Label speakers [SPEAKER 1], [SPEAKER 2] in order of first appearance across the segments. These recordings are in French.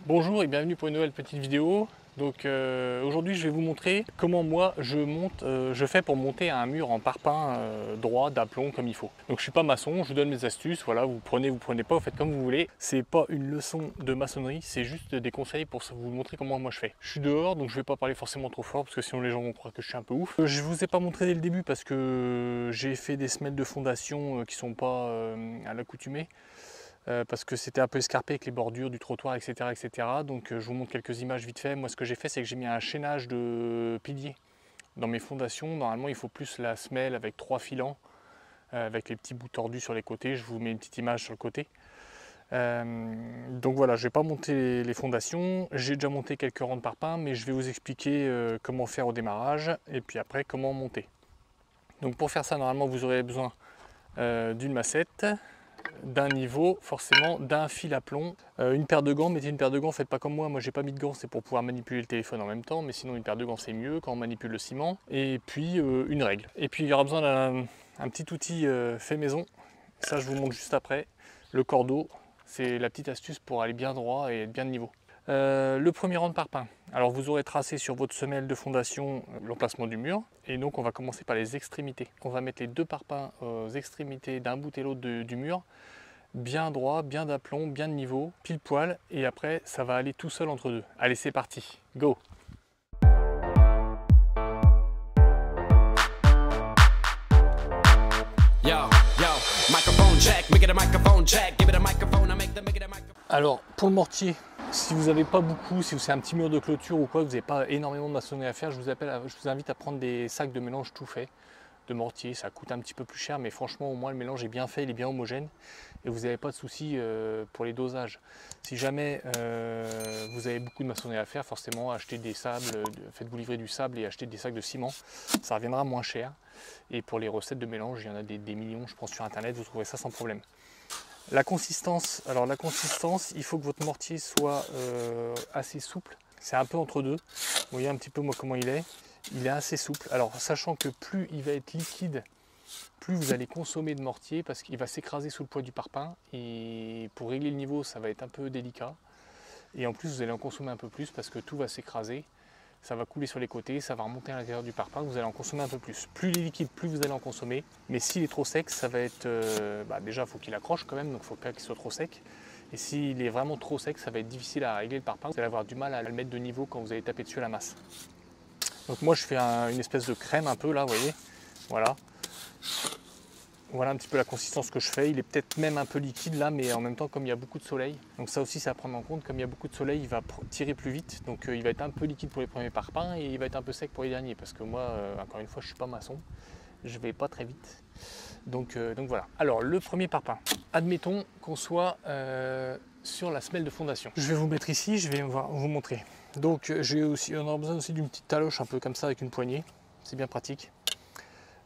[SPEAKER 1] Bonjour et bienvenue pour une nouvelle petite vidéo. Donc aujourd'hui je vais vous montrer comment moi je fais pour monter un mur en parpaing droit d'aplomb comme il faut. Donc je suis pas maçon, je vous donne mes astuces, voilà, vous prenez pas, vous faites comme vous voulez. C'est pas une leçon de maçonnerie, c'est juste des conseils pour vous montrer comment moi je fais. Je suis dehors donc je vais pas parler forcément trop fort parce que sinon les gens vont croire que je suis un peu ouf. Je vous ai pas montré dès le début parce que j'ai fait des semelles de fondation qui sont pas à l'accoutumée. Parce que c'était un peu escarpé avec les bordures du trottoir, etc. etc. Donc je vous montre quelques images vite fait. Moi ce que j'ai fait, c'est que j'ai mis un chaînage de piliers dans mes fondations. Normalement il faut plus la semelle avec 3 filants, avec les petits bouts tordus sur les côtés. Je vous mets une petite image sur le côté. Donc voilà, je ne vais pas monter les fondations. J'ai déjà monté quelques rangs de parpaing, mais je vais vous expliquer comment faire au démarrage et puis après comment monter. Donc pour faire ça, normalement vous aurez besoin d'une massette, d'un niveau, forcément d'un fil à plomb, une paire de gants. Mettez une paire de gants, faites pas comme moi j'ai pas mis de gants, c'est pour pouvoir manipuler le téléphone en même temps, mais sinon une paire de gants c'est mieux quand on manipule le ciment, et puis une règle. Et puis il y aura besoin d'un petit outil fait maison, ça je vous montre juste après, le cordeau, c'est la petite astuce pour aller bien droit et être bien de niveau. Le premier rang de parpaing. Alors vous aurez tracé sur votre semelle de fondation l'emplacement du mur et donc on va commencer par les extrémités. On va mettre les deux parpaings aux extrémités d'un bout et l'autre du mur, bien droit, bien d'aplomb, bien de niveau, pile poil, et après ça va aller tout seul entre deux. Allez, c'est parti, go! Alors pour le mortier, si vous n'avez pas beaucoup, si c'est un petit mur de clôture ou quoi, vous n'avez pas énormément de maçonnerie à faire, je vous invite à prendre des sacs de mélange tout fait de mortier. Ça coûte un petit peu plus cher, mais franchement au moins le mélange est bien fait, il est bien homogène et vous n'avez pas de soucis pour les dosages. Si jamais vous avez beaucoup de maçonnerie à faire, forcément achetez des sables, faites-vous livrer du sable et achetez des sacs de ciment, ça reviendra moins cher. Et pour les recettes de mélange, il y en a des millions, je pense, sur internet, vous trouverez ça sans problème. La consistance, alors la consistance, il faut que votre mortier soit assez souple, c'est un peu entre deux. Vous voyez un petit peu moi comment il est assez souple. Alors sachant que plus il va être liquide, plus vous allez consommer de mortier parce qu'il va s'écraser sous le poids du parpaing et pour régler le niveau ça va être un peu délicat. Et en plus vous allez en consommer un peu plus parce que tout va s'écraser, ça va couler sur les côtés, ça va remonter à l'intérieur du parpaing, vous allez en consommer un peu plus. Plus il est liquide, plus vous allez en consommer. Mais s'il est trop sec, ça va être... déjà il faut qu'il accroche quand même, donc il ne faut pas qu'il soit trop sec. Et s'il est vraiment trop sec, ça va être difficile à régler le parpaing. Vous allez avoir du mal à le mettre de niveau quand vous allez taper dessus à la masse. Donc moi je fais une espèce de crème un peu là, vous voyez, voilà. Voilà un petit peu la consistance que je fais. Il est peut-être même un peu liquide là, mais en même temps comme il y a beaucoup de soleil, donc ça aussi c'est à prendre en compte, comme il y a beaucoup de soleil, il va tirer plus vite, donc il va être un peu liquide pour les premiers parpaings et il va être un peu sec pour les derniers, parce que moi, encore une fois, je suis pas maçon, je vais pas très vite. Donc voilà. Alors le premier parpaing, admettons qu'on soit sur la semelle de fondation. Je vais vous mettre ici, je vais vous montrer. Donc on aura besoin aussi d'une petite taloche un peu comme ça avec une poignée, c'est bien pratique.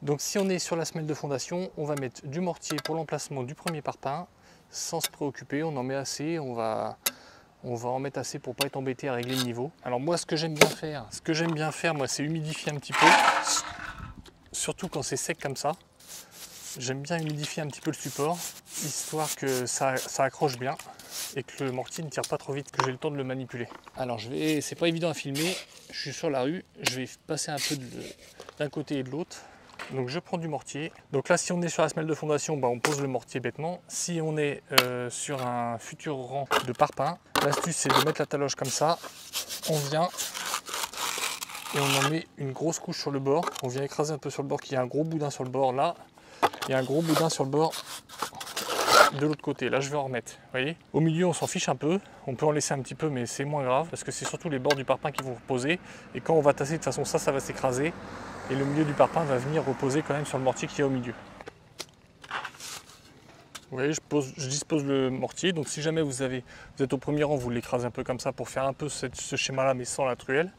[SPEAKER 1] Donc si on est sur la semelle de fondation, on va mettre du mortier pour l'emplacement du premier parpaing, sans se préoccuper, on en met assez, on va en mettre assez pour pas être embêté à régler le niveau. Alors moi ce que j'aime bien faire, moi c'est humidifier un petit peu, surtout quand c'est sec comme ça. J'aime bien humidifier un petit peu le support, histoire que ça accroche bien et que le mortier ne tire pas trop vite, que j'ai le temps de le manipuler. Alors c'est pas évident à filmer, je suis sur la rue, je vais passer un peu d'un côté et de l'autre. Donc je prends du mortier. Donc là si on est sur la semelle de fondation, on pose le mortier bêtement. Si on est sur un futur rang de parpaing, l'astuce c'est de mettre la taloche comme ça. On vient et on en met une grosse couche sur le bord. On vient écraser un peu sur le bord, qu'il y a un gros boudin sur le bord là. Il y a un gros boudin sur le bord de l'autre côté. Là je vais en remettre. Vous voyez, au milieu on s'en fiche un peu. On peut en laisser un petit peu mais c'est moins grave parce que c'est surtout les bords du parpaing qui vont reposer. Et quand on va tasser de toute façon ça va s'écraser. Et le milieu du parpaing va venir reposer quand même sur le mortier qui est au milieu. Vous voyez, je dispose le mortier, donc si jamais vous êtes au premier rang, vous l'écrasez un peu comme ça pour faire un peu ce schéma-là, mais sans la truelle.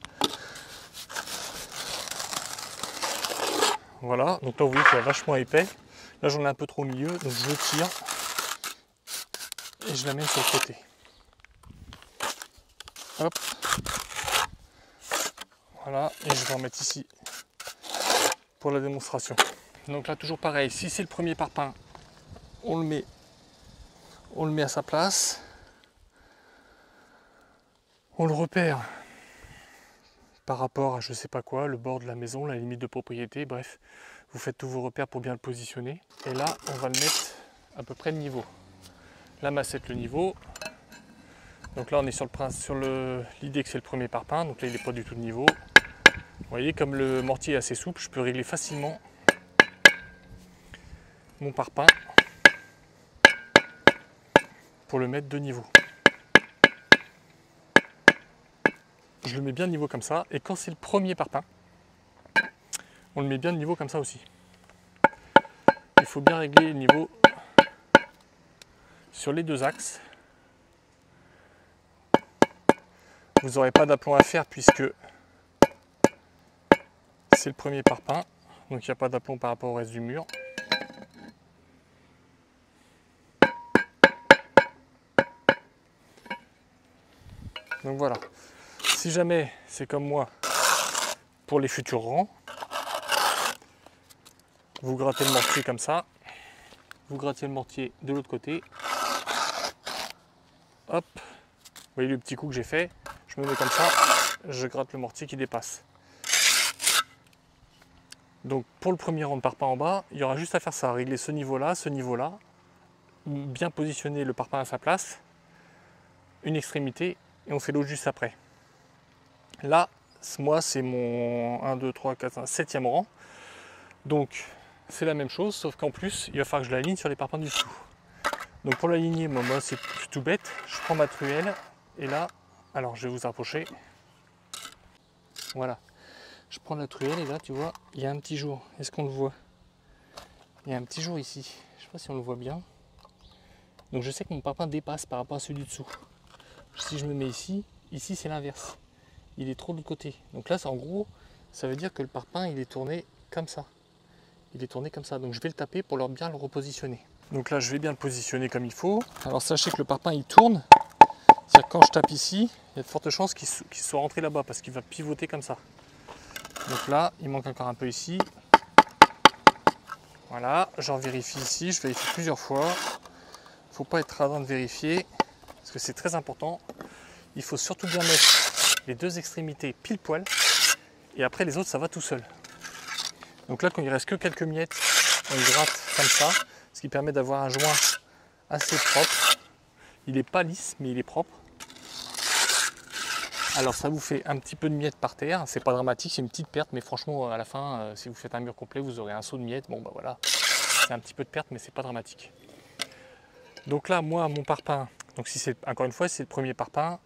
[SPEAKER 1] Voilà, donc là vous voyez qu'il est vachement épais. Là j'en ai un peu trop au milieu, donc je le tire et je l'amène sur le côté. Hop. Voilà, et je vais en mettre ici pour la démonstration. Donc là toujours pareil, si c'est le premier parpaing, on le met à sa place. On le repère par rapport à je sais pas quoi, le bord de la maison, la limite de propriété, bref. Vous faites tous vos repères pour bien le positionner. Et là, on va le mettre à peu près de niveau. La massette, le niveau. Donc là, on est sur l'idée que c'est le premier parpaing. Donc là, il n'est pas du tout de niveau. Vous voyez, comme le mortier est assez souple, je peux régler facilement mon parpaing pour le mettre de niveau. Je le mets bien de niveau comme ça. Et quand c'est le premier parpaing, on le met bien de niveau comme ça aussi. Il faut bien régler le niveau sur les deux axes. Vous n'aurez pas d'aplomb à faire puisque c'est le premier parpaing. Donc il n'y a pas d'aplomb par rapport au reste du mur. Donc voilà. Si jamais c'est comme moi pour les futurs rangs, vous grattez le mortier comme ça. Vous grattez le mortier de l'autre côté. Hop. Vous voyez le petit coup que j'ai fait. Je me mets comme ça. Je gratte le mortier qui dépasse. Donc pour le premier rang de parpaing en bas, il y aura juste à faire ça. Régler ce niveau-là, bien positionner le parpaing à sa place, une extrémité, et on fait l'autre juste après. Là, moi, c'est mon 1, 2, 3, 4, 5, 7e rang. Donc, c'est la même chose, sauf qu'en plus, il va falloir que je l'aligne sur les parpaings du dessous. Donc, pour l'aligner, moi, c'est tout bête. Je prends ma truelle, et là, alors, je vais vous approcher. Voilà. Je prends la truelle, et là, tu vois, il y a un petit jour. Est-ce qu'on le voit? Il y a un petit jour ici. Je ne sais pas si on le voit bien. Donc, je sais que mon parpaing dépasse par rapport à celui du dessous. Si je me mets ici, c'est l'inverse. Il est trop de l'autre côté. Donc là, en gros, ça veut dire que le parpaing, il est tourné comme ça. Il est tourné comme ça. Donc je vais le taper pour bien le repositionner. Donc là, je vais bien le positionner comme il faut. Alors sachez que le parpaing, il tourne. C'est-à-dire que quand je tape ici, il y a de fortes chances qu'il soit rentré là-bas parce qu'il va pivoter comme ça. Donc là, il manque encore un peu ici. Voilà, j'en vérifie ici. Je vérifie plusieurs fois. Il ne faut pas être radin de vérifier parce que c'est très important. Il faut surtout bien mettre les deux extrémités pile poil et après les autres ça va tout seul. Donc là quand il reste que quelques miettes, on le gratte comme ça, ce qui permet d'avoir un joint assez propre. Il n'est pas lisse mais il est propre. Alors ça vous fait un petit peu de miettes par terre, c'est pas dramatique, c'est une petite perte, mais franchement à la fin si vous faites un mur complet vous aurez un saut de miettes. Bon bah voilà, c'est un petit peu de perte mais c'est pas dramatique. Donc là moi mon parpaing, donc si c'est encore une fois c'est le premier parpaing.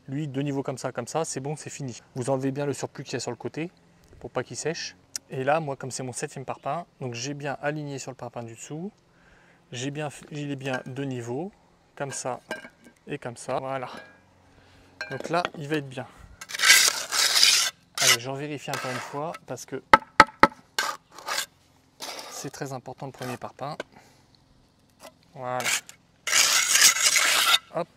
[SPEAKER 1] Lui, de niveau comme ça, c'est bon, c'est fini. Vous enlevez bien le surplus qu'il y a sur le côté pour pas qu'il sèche. Et là, moi, comme c'est mon 7e parpaing, donc j'ai bien aligné sur le parpaing du dessous. Il est bien de niveau, comme ça et comme ça. Voilà. Donc là, il va être bien. Allez, j'en vérifie encore une fois parce que c'est très important le premier parpaing. Voilà. Hop.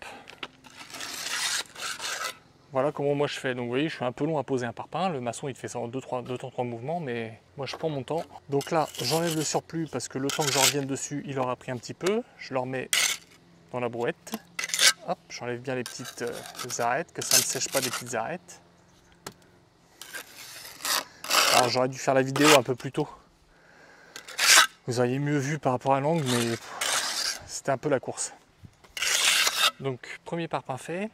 [SPEAKER 1] Voilà comment moi je fais. Donc vous voyez, je suis un peu long à poser un parpaing. Le maçon il te fait ça en 2-3 mouvements, mais moi je prends mon temps. Donc là, j'enlève le surplus parce que le temps que je revienne dessus, il aura pris un petit peu. Je le remets dans la brouette. Hop, j'enlève bien les petites arêtes, que ça ne sèche pas des petites arêtes. Alors j'aurais dû faire la vidéo un peu plus tôt. Vous auriez mieux vu par rapport à l'angle, mais c'était un peu la course. Donc premier parpaing fait.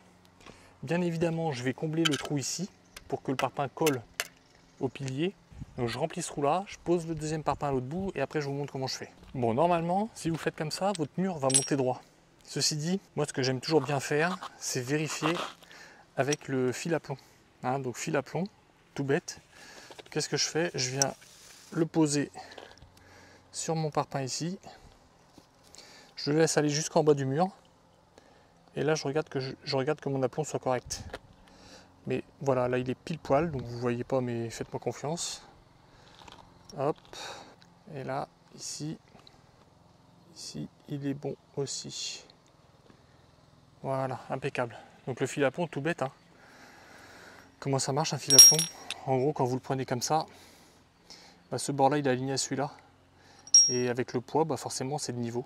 [SPEAKER 1] Bien évidemment, je vais combler le trou ici pour que le parpaing colle au pilier. Donc je remplis ce trou-là, je pose le deuxième parpaing à l'autre bout et après je vous montre comment je fais. Bon, normalement, si vous faites comme ça, votre mur va monter droit. Ceci dit, moi ce que j'aime toujours bien faire, c'est vérifier avec le fil à plomb. Donc fil à plomb, tout bête. Qu'est-ce que je fais? Je viens le poser sur mon parpaing ici. Je le laisse aller jusqu'en bas du mur. Et là, je regarde que mon aplomb soit correct. Mais voilà, là, il est pile poil, donc vous ne voyez pas, mais faites-moi confiance. Hop. Et là, ici, il est bon aussi. Voilà, impeccable. Donc le fil à plomb, tout bête. Comment ça marche un fil à plomb? En gros, quand vous le prenez comme ça, ce bord-là, il est aligné à celui-là. Et avec le poids, forcément, c'est de niveau.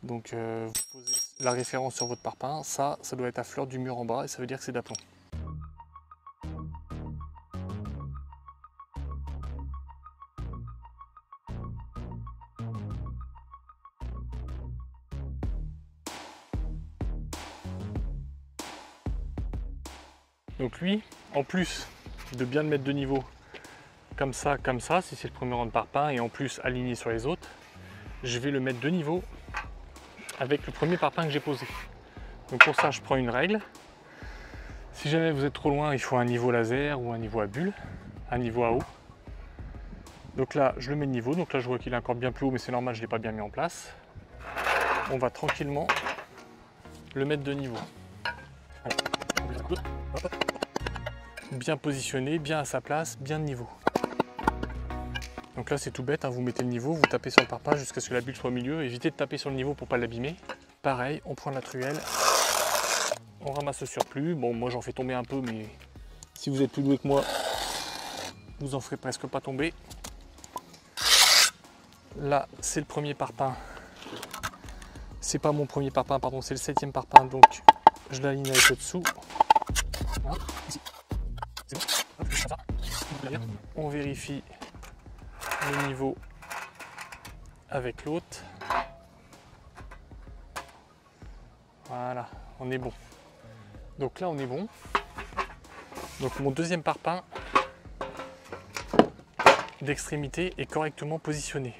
[SPEAKER 1] Donc vous posez la référence sur votre parpaing, ça doit être à fleur du mur en bas et ça veut dire que c'est d'aplomb. Donc lui, en plus de bien le mettre de niveau, comme ça, si c'est le premier rang de parpaing, et en plus aligné sur les autres, je vais le mettre de niveau avec le premier parpaing que j'ai posé. Donc pour ça, je prends une règle. Si jamais vous êtes trop loin, il faut un niveau laser ou un niveau à bulle, un niveau à eau. Donc là, je le mets de niveau. Donc là, je vois qu'il est encore bien plus haut, mais c'est normal, je ne l'ai pas bien mis en place. On va tranquillement le mettre de niveau. Bien positionné, bien à sa place, bien de niveau. Donc là, c'est tout bête, hein, vous mettez le niveau, vous tapez sur le parpaing jusqu'à ce que la bulle soit au milieu. Évitez de taper sur le niveau pour ne pas l'abîmer. Pareil, on prend la truelle, on ramasse le surplus. Bon, moi j'en fais tomber un peu, mais si vous êtes plus doué que moi, vous en ferez presque pas tomber. Là, c'est le premier parpaing. C'est pas mon premier parpaing, pardon, c'est le 7e parpaing, donc je l'aligne avec le dessous. On vérifie le niveau avec l'autre. Voilà, on est bon. Donc là, on est bon. Donc mon deuxième parpaing d'extrémité est correctement positionné.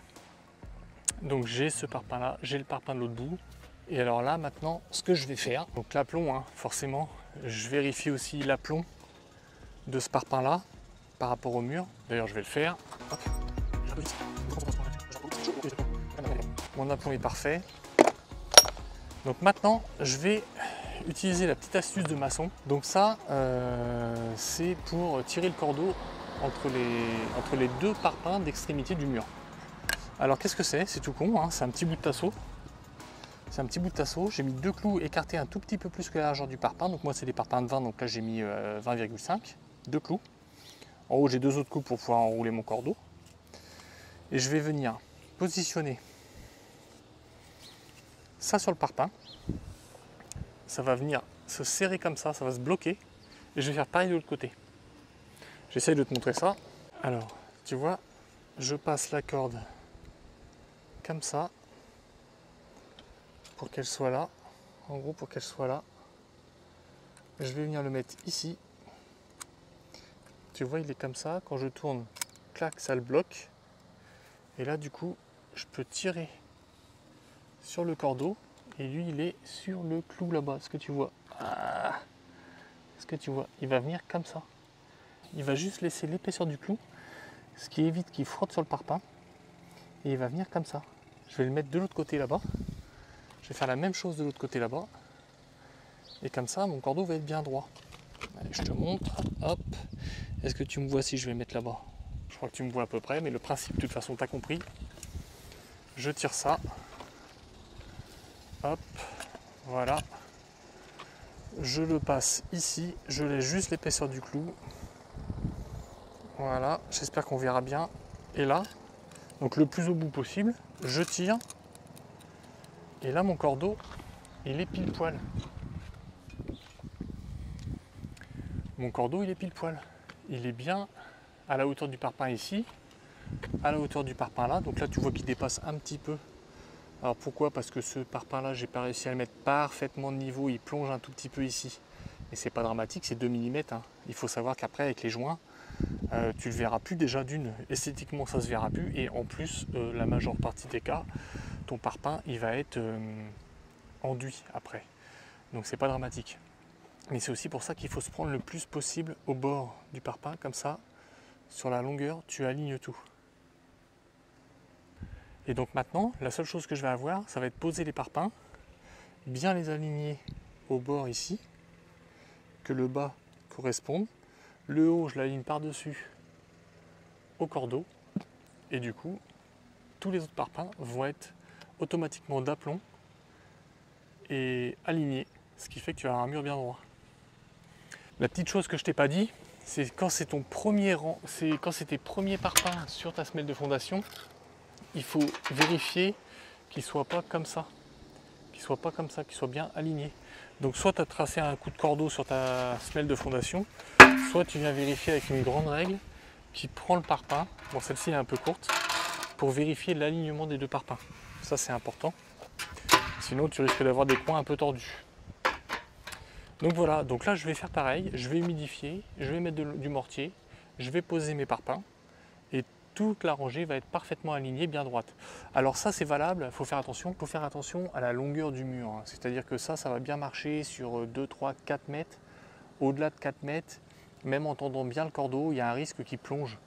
[SPEAKER 1] Donc j'ai ce parpaing là, j'ai le parpaing de l'autre bout. Et alors là maintenant, ce que je vais faire, donc l'aplomb, hein, forcément, je vérifie aussi l'aplomb de ce parpaing là par rapport au mur. D'ailleurs je vais le faire. Hop. Mon aplomb est parfait. Donc maintenant je vais utiliser la petite astuce de maçon. Donc ça c'est pour tirer le cordeau entre les deux parpaings d'extrémité du mur. Alors qu'est-ce que c'est? C'est tout con, hein, c'est un petit bout de tasseau. C'est un petit bout de tasseau. J'ai mis 2 clous écartés un tout petit peu plus que la largeur du parpaing. Donc moi c'est des parpaings de 20, donc là j'ai mis 20,5. 2 clous. En haut j'ai 2 autres clous pour pouvoir enrouler mon cordeau. Et je vais venir positionner ça sur le parpaing. Ça va venir se serrer comme ça va se bloquer. Et je vais faire pareil de l'autre côté. J'essaye de te montrer ça. Alors, tu vois, je passe la corde comme ça pour qu'elle soit là. En gros, pour qu'elle soit là. Je vais venir le mettre ici. Tu vois, il est comme ça. Quand je tourne, clac, ça le bloque. Et là, du coup, je peux tirer sur le cordeau. Et lui, il est sur le clou là-bas. Est-ce que tu vois? Est-ce que tu vois? Il va venir comme ça. Il va juste laisser l'épaisseur du clou, ce qui évite qu'il frotte sur le parpaing. Et il va venir comme ça. Je vais le mettre de l'autre côté là-bas. Je vais faire la même chose de l'autre côté là-bas. Et comme ça, mon cordeau va être bien droit. Allez, je te montre. Hop. Est-ce que tu me vois si je vais mettre là-bas? Je crois que tu me vois à peu près, mais le principe, de toute façon, tu as compris. Je tire ça. Hop. Voilà. Je le passe ici. Je laisse juste l'épaisseur du clou. Voilà. J'espère qu'on verra bien. Et là, donc le plus au bout possible, je tire. Et là, mon cordeau, il est pile poil. Mon cordeau, il est pile poil. Il est bien à la hauteur du parpaing ici, à la hauteur du parpaing là. Donc là, tu vois qu'il dépasse un petit peu. Alors pourquoi? Parce que ce parpaing là, j'ai pas réussi à le mettre parfaitement de niveau. Il plonge un tout petit peu ici. Et c'est pas dramatique, c'est 2 mm. Hein. Il faut savoir qu'après, avec les joints, tu le verras plus déjà d'une. Esthétiquement, ça se verra plus. Et en plus, la majeure partie des cas, ton parpaing, il va être enduit après. Donc c'est pas dramatique. Mais c'est aussi pour ça qu'il faut se prendre le plus possible au bord du parpaing, comme ça, sur la longueur, tu alignes tout. Et donc maintenant, la seule chose que je vais avoir, ça va être poser les parpaings, bien les aligner au bord ici, que le bas corresponde. Le haut, je l'aligne par-dessus au cordeau, et du coup, tous les autres parpaings vont être automatiquement d'aplomb et alignés, ce qui fait que tu as un mur bien droit. La petite chose que je t'ai pas dit, c'est quand c'est ton premier rang, c'est quand c'est tes premiers parpaings sur ta semelle de fondation, il faut vérifier qu'ils ne soient pas comme ça, qu'ils soient bien alignés. Donc soit tu as tracé un coup de cordeau sur ta semelle de fondation, soit tu viens vérifier avec une grande règle qui prend le parpaing, bon celle-ci est un peu courte, pour vérifier l'alignement des deux parpaings. Ça c'est important, sinon tu risques d'avoir des coins un peu tordus. Donc voilà, donc là je vais faire pareil, je vais humidifier, je vais mettre du mortier, je vais poser mes parpaings et toute la rangée va être parfaitement alignée, bien droite. Alors ça c'est valable, il faut faire attention à la longueur du mur, hein. C'est-à-dire que ça va bien marcher sur 2, 3, 4 mètres. Au-delà de 4 mètres, même en tendant bien le cordeau, il y a un risque qu'il plonge.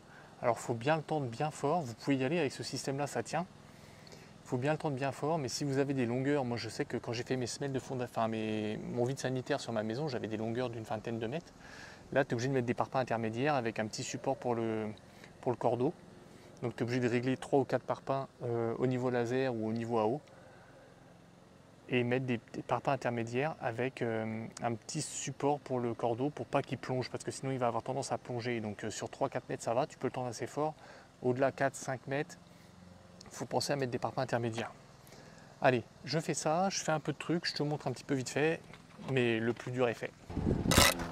[SPEAKER 1] Alors il faut bien le tendre bien fort, vous pouvez y aller avec ce système-là, ça tient. Il faut bien le tendre bien fort, mais si vous avez des longueurs, moi je sais que quand j'ai fait mes semelles de fondation, enfin mon vide sanitaire sur ma maison, j'avais des longueurs d'une vingtaine de mètres. Là, tu es obligé de mettre des parpaings intermédiaires avec un petit support pour le cordeau. Donc tu es obligé de régler 3 ou 4 parpaings au niveau laser ou au niveau à eau. Et mettre des parpaings intermédiaires avec un petit support pour le cordeau pour pas qu'il plonge, parce que sinon il va avoir tendance à plonger. Donc sur 3-4 mètres ça va, tu peux le tendre assez fort. Au-delà 4-5 mètres, il faut penser à mettre des parpaings intermédiaires. Allez, je fais ça, je fais un peu de trucs, je te montre un petit peu vite fait, mais le plus dur est fait.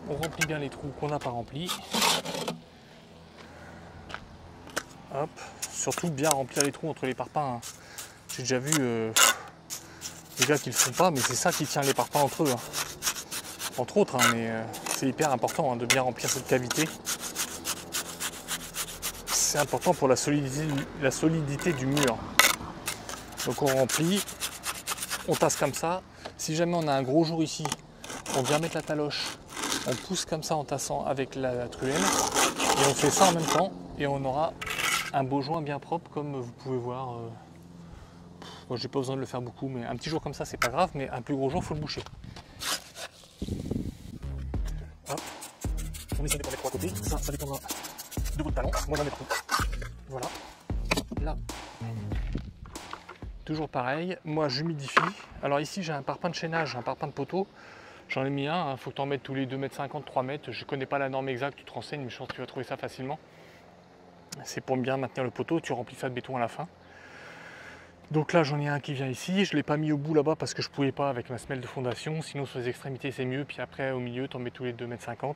[SPEAKER 1] On remplit bien les trous qu'on n'a pas remplis. Hop, surtout bien remplir les trous entre les parpaings, hein. J'ai déjà vu les gars qui le font pas, mais c'est ça qui tient les parpaings entre eux, hein. Entre autres, hein, mais c'est hyper important, hein, de bien remplir cette cavité. C'est important pour la solidité du mur. Donc on remplit, on tasse comme ça. Si jamais on a un gros jour ici, on vient mettre la taloche, on pousse comme ça en tassant avec la truelle, et on fait ça en même temps, et on aura un beau joint bien propre, comme vous pouvez voir. Bon, j'ai pas besoin de le faire beaucoup, mais un petit jour comme ça, c'est pas grave, mais un plus gros jour, il faut le boucher. Hop. On essaie de mettre 3 côtés, ça dépendra de votre talent. Moi j'en mets partout. Voilà. Là. Toujours pareil, moi j'humidifie. Alors ici j'ai un parpaing de chaînage, un parpaing de poteau. J'en ai mis un, il faut que tu en mettes tous les 2,50 m, 3 mètres. Je connais pas la norme exacte, tu te renseignes, mais je pense que tu vas trouver ça facilement. C'est pour bien maintenir le poteau, tu remplis ça de béton à la fin. Donc là j'en ai un qui vient ici, je ne l'ai pas mis au bout là-bas parce que je ne pouvais pas avec ma semelle de fondation, sinon sur les extrémités c'est mieux, puis après au milieu tu en mets tous les 2,50 m.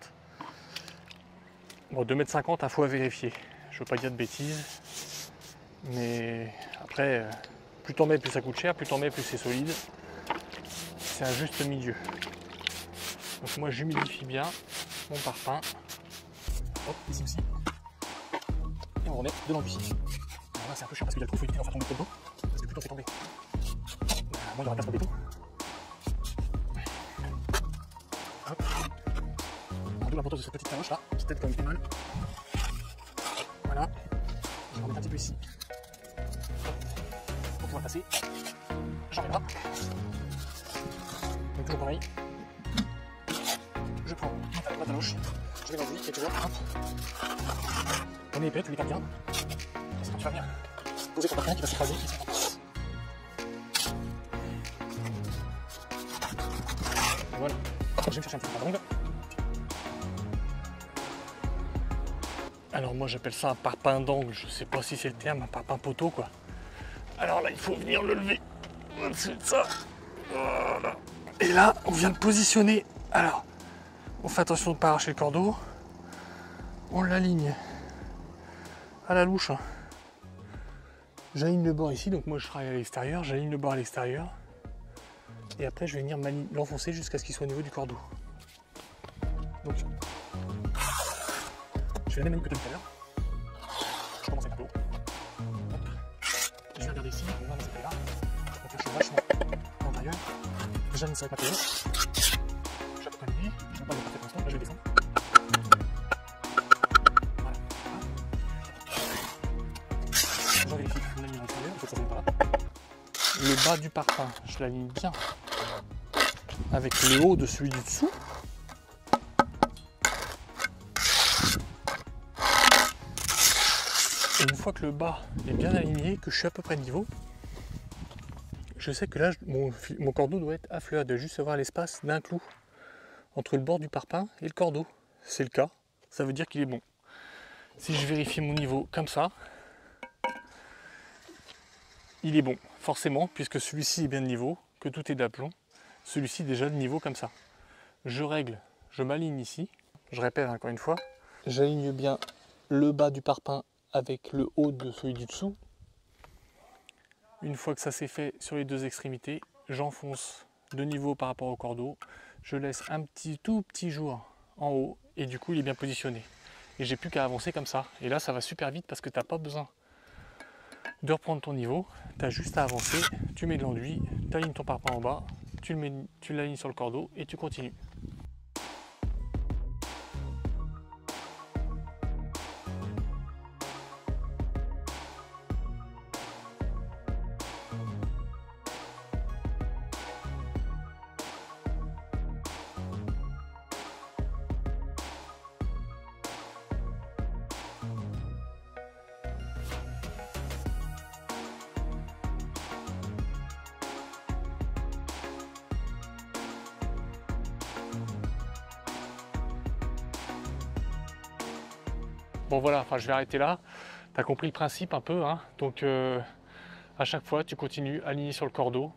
[SPEAKER 1] Bon 2,50 m, il faut à vérifier, je ne veux pas dire de bêtises, mais après plus t'en mets plus ça coûte cher, plus t'en mets plus c'est solide, c'est un juste milieu. Donc moi j'humidifie bien mon parpaing, hop ici aussi, et on remet dedans ici. Alors là c'est un peu chiant parce qu'il y a le trou, il faut éviter d'en faire tomber trop dedans. Parce que plus on fait tomber, moins il y aura place pour le béton. Hop. D'où l'importance de cette petite taloche là, qui t'aide quand même pas mal. Voilà. Je vais en mettre un petit peu ici. Pour pouvoir passer. J'en mets là. Donc toujours pareil. Je prends ma taloche, je vais dans le lit, quelques heures, hop. On est épais, tu les gardes bien. C'est quand tu vas venir poser ton parpaing qui va s'écraser. Voilà, je vais me chercher un petit peu d'angle. Alors moi j'appelle ça un parpaing d'angle, je sais pas si c'est le terme, un parpaing poteau quoi. Alors là il faut venir le lever, c'est ça, voilà. Et là on vient de positionner, alors on fait attention de ne pas arracher le cordeau, on l'aligne à la louche. J'aligne le bord ici, donc moi je travaille à l'extérieur, j'aligne le bord à l'extérieur. Et après je vais venir l'enfoncer jusqu'à ce qu'il soit au niveau du cordeau. Donc je fais la même manip que tout à l'heure. Je commence avec un peu haut. Je viens regarder ici, on va dans cette taille là. Donc je suis vachement à l'intérieur. J'aligne ça avec ma télé. Je vais à peu près aligner, je ne vais pas le faire pour l'instant, là je vais descendre. Voilà. Je vérifie mon alignement extérieur, il faut que ça vienne par là. Le bas du parpaing, je l'aligne bien avec le haut de celui du dessous. Et une fois que le bas est bien aligné, que je suis à peu près niveau, je sais que là, mon cordeau doit être à fleur, de juste avoir l'espace d'un clou entre le bord du parpaing et le cordeau. C'est le cas, ça veut dire qu'il est bon. Si je vérifie mon niveau comme ça, il est bon, forcément, puisque celui-ci est bien de niveau, que tout est d'aplomb. Celui-ci déjà de niveau comme ça. Je règle, je m'aligne ici, je répète encore une fois, j'aligne bien le bas du parpaing avec le haut de celui du dessous. Une fois que ça c'est fait sur les deux extrémités, j'enfonce de niveau par rapport au cordeau. je laisse un tout petit jour en haut et du coup il est bien positionné. Et j'ai plus qu'à avancer comme ça. Et là ça va super vite parce que tu n'as pas besoin de reprendre ton niveau, tu as juste à avancer, tu mets de l'enduit, tu alignes ton parpaing en bas, tu l'alignes sur le cordeau et tu continues. Bon voilà, enfin je vais arrêter là. Tu as compris le principe un peu, hein. Donc à chaque fois tu continues aligné sur le cordeau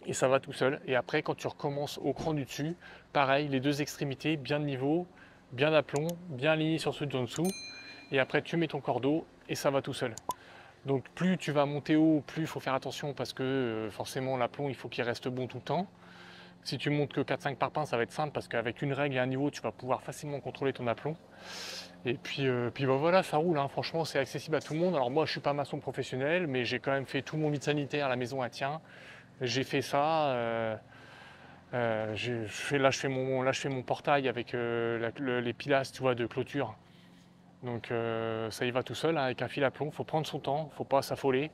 [SPEAKER 1] et ça va tout seul. Et après quand tu recommences au cran du dessus, pareil, les deux extrémités, bien de niveau, bien d'aplomb, bien aligné sur ceux en dessous. Et après tu mets ton cordeau et ça va tout seul. Donc plus tu vas monter haut, plus il faut faire attention parce que forcément l'aplomb il faut qu'il reste bon tout le temps. Si tu montes que 4-5 parpaings, ça va être simple parce qu'avec une règle et un niveau, tu vas pouvoir facilement contrôler ton aplomb. Et puis bah voilà, ça roule, hein. Franchement, c'est accessible à tout le monde. Alors moi, je suis pas maçon professionnel, mais j'ai quand même fait tout mon vide sanitaire, la maison à tient. J'ai fait ça. Là, je fais mon portail avec les pilastres, tu vois, de clôture. Donc ça y va tout seul, hein, avec un fil à plomb. Faut prendre son temps, faut pas s'affoler,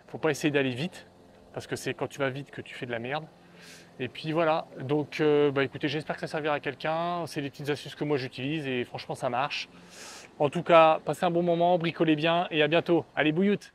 [SPEAKER 1] faut pas essayer d'aller vite, parce que c'est quand tu vas vite que tu fais de la merde. Et puis voilà, donc bah écoutez, j'espère que ça servira à quelqu'un. C'est des petites astuces que moi j'utilise et franchement ça marche. En tout cas, passez un bon moment, bricolez bien et à bientôt. Allez, bouilloute!